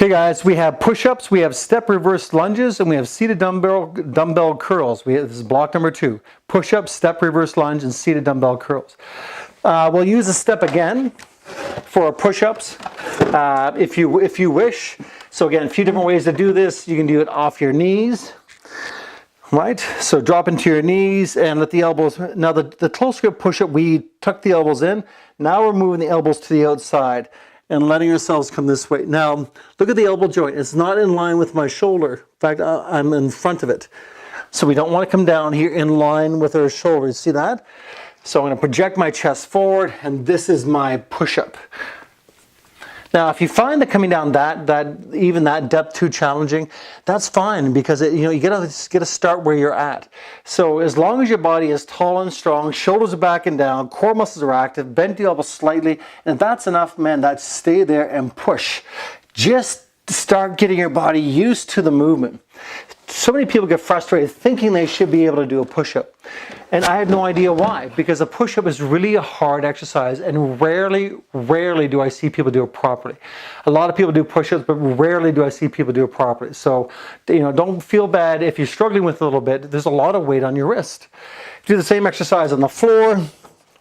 Okay guys, we have push-ups, we have step reverse lunges, and we have seated dumbbell curls. This is block number 2. Push-up, step reverse lunge, and seated dumbbell curls. We'll use a step again for push-ups if you wish. So again, a few different ways to do this. You can do it off your knees, right? So drop into your knees and let the elbows. Now the close grip push-up, we tuck the elbows in. Now we're moving the elbows to the outside and letting yourselves come this way. Now, look at the elbow joint. It's not in line with my shoulder. In fact, I'm in front of it. So we don't want to come down here in line with our shoulders. See that? So I'm going to project my chest forward, and this is my push-up. Now, if you find that coming down even that depth too challenging, that's fine, because you gotta start where you're at. So as long as your body is tall and strong, shoulders are back and down, core muscles are active, bend the elbows slightly, and if that's enough, man, that's stay there and push. Just start getting your body used to the movement. So many people get frustrated thinking they should be able to do a push-up. And I had no idea why, because a push-up is really a hard exercise, and rarely do I see people do it properly. A lot of people do push-ups, but rarely do I see people do it properly. So, don't feel bad if you're struggling with it a little bit. There's a lot of weight on your wrist. Do the same exercise on the floor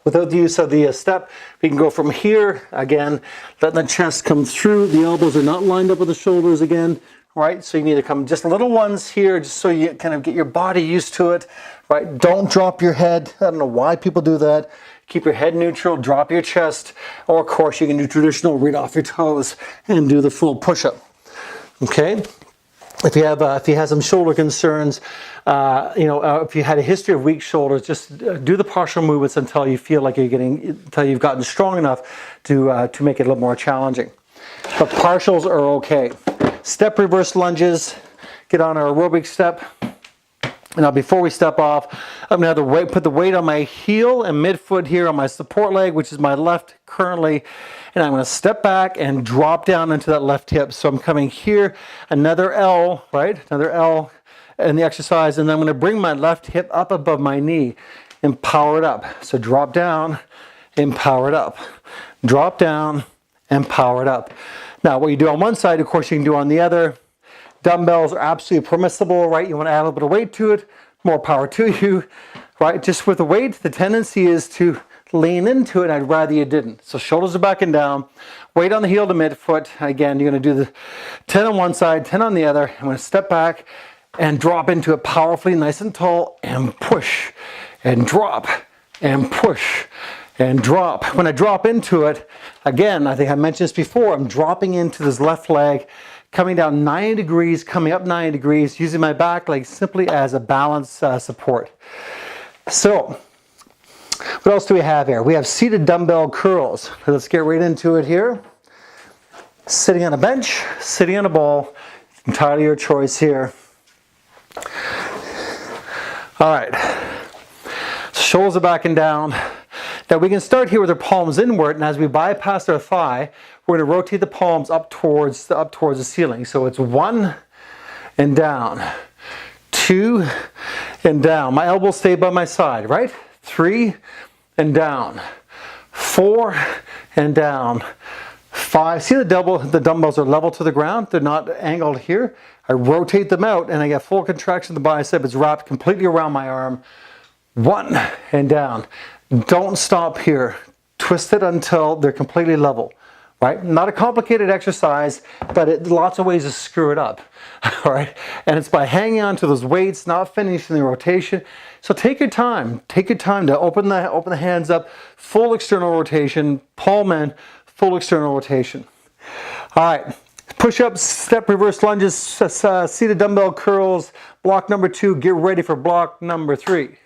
without the use of the step. We can go from here, again, let the chest come through. The elbows are not lined up with the shoulders again. Right, so you need to come just little ones here, just so you kind of get your body used to it. Right, don't drop your head. I don't know why people do that. Keep your head neutral, drop your chest, or of course you can do traditional right off your toes and do the full push-up. Okay, if you have some shoulder concerns, if you had a history of weak shoulders, just do the partial movements until you feel like until you've gotten strong enough to make it a little more challenging. But partials are okay. Step reverse lunges, get on our aerobic step. Now before we step off, I'm going to have to put the weight on my heel and midfoot here on my support leg, which is my left currently. And I'm going to step back and drop down into that left hip. So I'm coming here, another L, right? Another L in the exercise. And then I'm going to bring my left hip up above my knee and power it up. So drop down and power it up. Drop down and power it up. Now, what you do on one side, of course, you can do on the other. Dumbbells are absolutely permissible, right? You want to add a little bit of weight to it, more power to you, right? Just with the weight, the tendency is to lean into it, and I'd rather you didn't. So shoulders are back and down, weight on the heel to midfoot. Again, you're going to do the 10 on one side, 10 on the other. I'm going to step back and drop into it powerfully, nice and tall, and push, and drop, and push, and drop. When I drop into it, again, I think I mentioned this before, I'm dropping into this left leg, coming down 90 degrees, coming up 90 degrees, using my back leg simply as a balance support. So, what else do we have here? We have seated dumbbell curls. Let's get right into it here. Sitting on a bench, sitting on a ball, entirely your choice here. All right, so shoulders are back and down. Now we can start here with our palms inward, and as we bypass our thigh, we're going to rotate the palms up towards the ceiling. So it's 1 and down, 2 and down. My elbows stay by my side, right? 3 and down, 4 and down, 5. See the dumbbells are level to the ground. They're not angled here. I rotate them out, and I get full contraction of the bicep. It's wrapped completely around my arm. 1 and down. Don't stop here. Twist it until they're completely level, right? Not a complicated exercise, but lots of ways to screw it up, all right? And it's by hanging on to those weights, not finishing the rotation. So take your time. Take your time to open the hands up, full external rotation, palm in, full external rotation. All right, push-ups, step reverse lunges, seated dumbbell curls, block number 2. Get ready for block number 3.